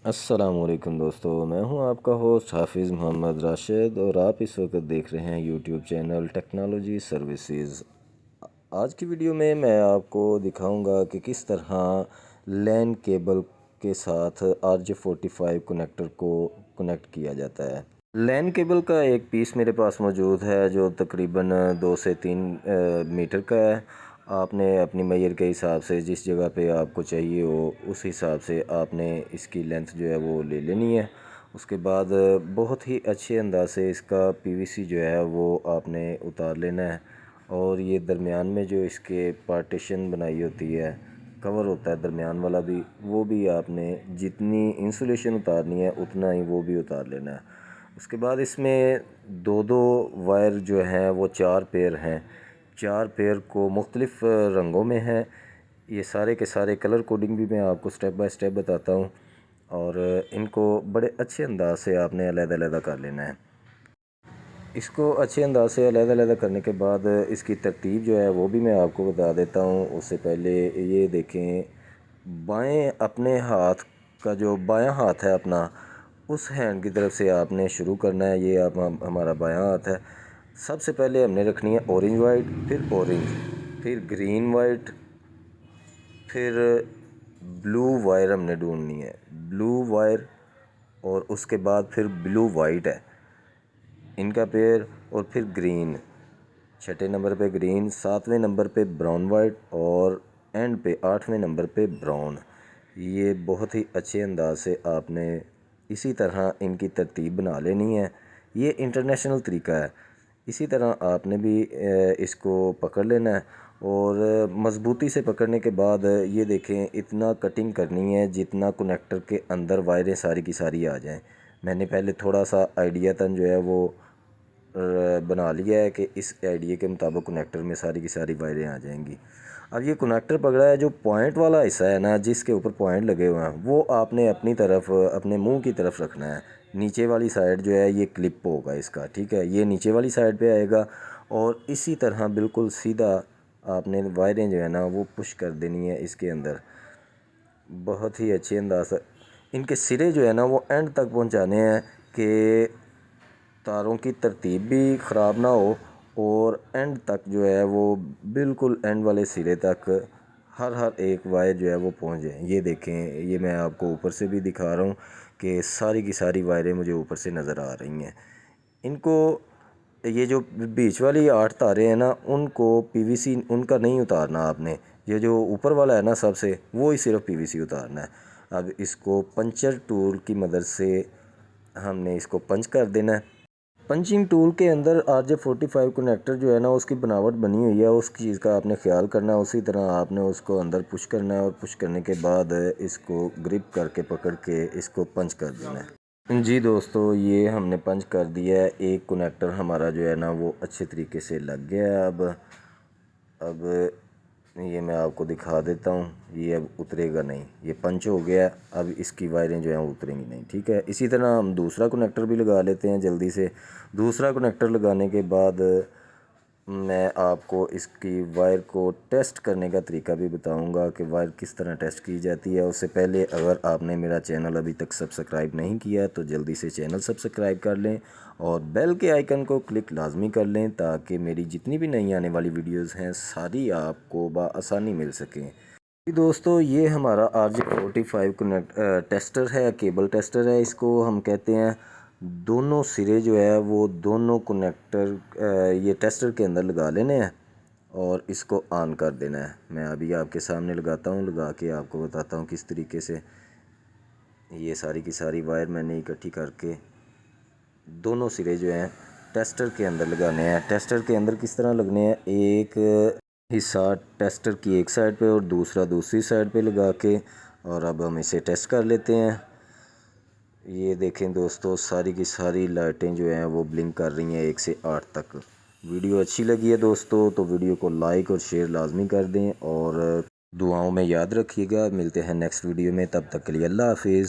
السلام علیکم دوستو، میں ہوں آپ کا ہوسٹ حافظ محمد راشد اور آپ اس وقت دیکھ رہے ہیں یوٹیوب چینل ٹیکنالوجی سروسز۔ آج کی ویڈیو میں آپ کو دکھاؤں گا کہ کس طرح لین کیبل کے ساتھ RJ45 کنیکٹر کو کنیکٹ کیا جاتا ہے۔ لین کیبل کا ایک پیس میرے پاس موجود ہے جو تقریباً 2 سے 3 میٹر کا ہے۔ آپ نے اپنی میئر کے حساب سے جس جگہ پہ آپ کو چاہیے ہو اس حساب سے آپ نے اس کی لینتھ جو ہے وہ لے لینی ہے۔ اس کے بعد بہت ہی اچھے انداز سے اس کا PVC جو ہے وہ آپ نے اتار لینا ہے، اور یہ درمیان میں جو اس کے پارٹیشن بنائی ہوتی ہے، کور ہوتا ہے درمیان والا بھی، وہ بھی آپ نے جتنی انسولیشن اتارنی ہے اتنا ہی وہ بھی اتار لینا ہے۔ اس کے بعد اس میں دو وائر جو ہیں وہ 4 پیر ہیں، 4 پیر کو مختلف رنگوں میں ہیں۔ یہ سارے کے سارے کلر کوڈنگ بھی میں آپ کو سٹیپ بائی سٹیپ بتاتا ہوں، اور ان کو بڑے اچھے انداز سے آپ نے علیحدہ علیحدہ کر لینا ہے۔ اس کو اچھے انداز سے علیحدہ علیحدہ کرنے کے بعد اس کی ترتیب جو ہے وہ بھی میں آپ کو بتا دیتا ہوں۔ اس سے پہلے یہ دیکھیں، بائیں اپنے ہاتھ کا جو بایاں ہاتھ ہے اپنا، اس ہینڈ کی طرف سے آپ نے شروع کرنا ہے۔ یہ ہمارا بایاں ہاتھ ہے۔ سب سے پہلے ہم نے رکھنی ہے اورنج وائٹ، پھر اورنج، پھر گرین وائٹ، پھر بلو وائر ہم نے ڈھونڈنی ہے، بلو وائر، اور اس کے بعد پھر بلو وائٹ ہے ان کا پیر، اور پھر گرین، 6 نمبر پہ گرین، 7ویں نمبر پہ براؤن وائٹ، اور اینڈ پہ 8ویں نمبر پہ براؤن۔ یہ بہت ہی اچھے انداز سے آپ نے اسی طرح ان کی ترتیب بنا لینی ہے۔ یہ انٹرنیشنل طریقہ ہے۔ اسی طرح آپ نے بھی اس کو پکڑ لینا ہے، اور مضبوطی سے پکڑنے کے بعد یہ دیکھیں اتنا کٹنگ کرنی ہے جتنا کنیکٹر کے اندر وائریں ساری کی ساری آ جائیں۔ میں نے پہلے تھوڑا سا آئیڈیا تن جو ہے وہ بنا لیا ہے کہ اس آئیڈیا کے مطابق کنیکٹر میں ساری کی ساری وائریں آ جائیں گی۔ اب یہ کنیکٹر پکڑا ہے، جو پوائنٹ والا حصہ ہے نا، جس کے اوپر پوائنٹ لگے ہوئے ہیں، وہ آپ نے اپنی طرف، اپنے منہ کی طرف رکھنا ہے۔ نیچے والی سائیڈ جو ہے یہ کلپ ہوگا اس کا، ٹھیک ہے، یہ نیچے والی سائیڈ پہ آئے گا، اور اسی طرح بالکل سیدھا آپ نے وائریں جو ہے نا وہ پش کر دینی ہے اس کے اندر، بہت ہی اچھے انداز سے۔ ان کے سرے جو ہے نا وہ اینڈ تک پہنچانے ہیں کہ تاروں کی ترتیب بھی خراب نہ ہو، اور اینڈ تک جو ہے وہ بالکل اینڈ والے سرے تک ہر ایک وائر جو ہے وہ پہنچ جائیں۔ یہ دیکھیں، یہ میں آپ کو اوپر سے بھی دکھا رہا ہوں کہ ساری کی ساری وائریں مجھے اوپر سے نظر آ رہی ہیں۔ ان کو، یہ جو بیچ والی 8 تاریں ہیں نا، ان کو PVC ان کا نہیں اتارنا آپ نے۔ یہ جو اوپر والا ہے نا سب سے، وہ ہی صرف PVC اتارنا ہے۔ اب اس کو پنچر ٹول کی مدد سے ہم نے اس کو پنچ کر دینا ہے۔ پنچنگ ٹول کے اندر RJ45 کنیکٹر جو ہے نا اس کی بناوٹ بنی ہوئی ہے، اس چیز کا آپ نے خیال کرنا ہے۔ اسی طرح آپ نے اس کو اندر پش کرنا ہے، اور پش کرنے کے بعد اس کو گرپ کر کے پکڑ کے اس کو پنچ کر دینا ہے۔ جی دوستو، یہ ہم نے پنچ کر دیا ہے۔ ایک کنیکٹر ہمارا جو ہے نا وہ اچھے طریقے سے لگ گیا ہے۔ اب یہ میں آپ کو دکھا دیتا ہوں، یہ اب اترے گا نہیں، یہ پنچ ہو گیا۔ اب اس کی وائریں جو ہیں وہ اتریں گی نہیں، ٹھیک ہے۔ اسی طرح ہم دوسرا کنیکٹر بھی لگا لیتے ہیں جلدی سے۔ دوسرا کنیکٹر لگانے کے بعد میں آپ کو اس کی وائر کو ٹیسٹ کرنے کا طریقہ بھی بتاؤں گا کہ وائر کس طرح ٹیسٹ کی جاتی ہے۔ اس سے پہلے اگر آپ نے میرا چینل ابھی تک سبسکرائب نہیں کیا تو جلدی سے چینل سبسکرائب کر لیں، اور بیل کے آئیکن کو کلک لازمی کر لیں تاکہ میری جتنی بھی نئی آنے والی ویڈیوز ہیں ساری آپ کو بآسانی مل سکیں۔ دوستو، یہ ہمارا RJ45 ٹیسٹر ہے، کیبل ٹیسٹر ہے اس کو ہم کہتے ہیں۔ دونوں سرے جو ہے وہ دونوں کنیکٹر یہ ٹیسٹر کے اندر لگا لینے ہیں، اور اس کو آن کر دینا ہے۔ میں ابھی آپ کے سامنے لگاتا ہوں، لگا کے آپ کو بتاتا ہوں کس طریقے سے۔ یہ ساری کی ساری وائر میں نے اکٹھی کر کے دونوں سرے جو ہیں ٹیسٹر کے اندر لگانے ہیں۔ ٹیسٹر کے اندر کس طرح لگنے ہیں، ایک حصہ ٹیسٹر کی ایک سائڈ پہ اور دوسرا دوسری سائڈ پہ لگا کے، اور اب ہم اسے ٹیسٹ کر لیتے ہیں۔ یہ دیکھیں دوستو، ساری کی ساری لائٹیں جو ہیں وہ بلنک کر رہی ہیں 1 سے 8 تک۔ ویڈیو اچھی لگی ہے دوستو تو ویڈیو کو لائک اور شیئر لازمی کر دیں، اور دعاؤں میں یاد رکھیے گا۔ ملتے ہیں نیکسٹ ویڈیو میں، تب تک کے لیے اللہ حافظ۔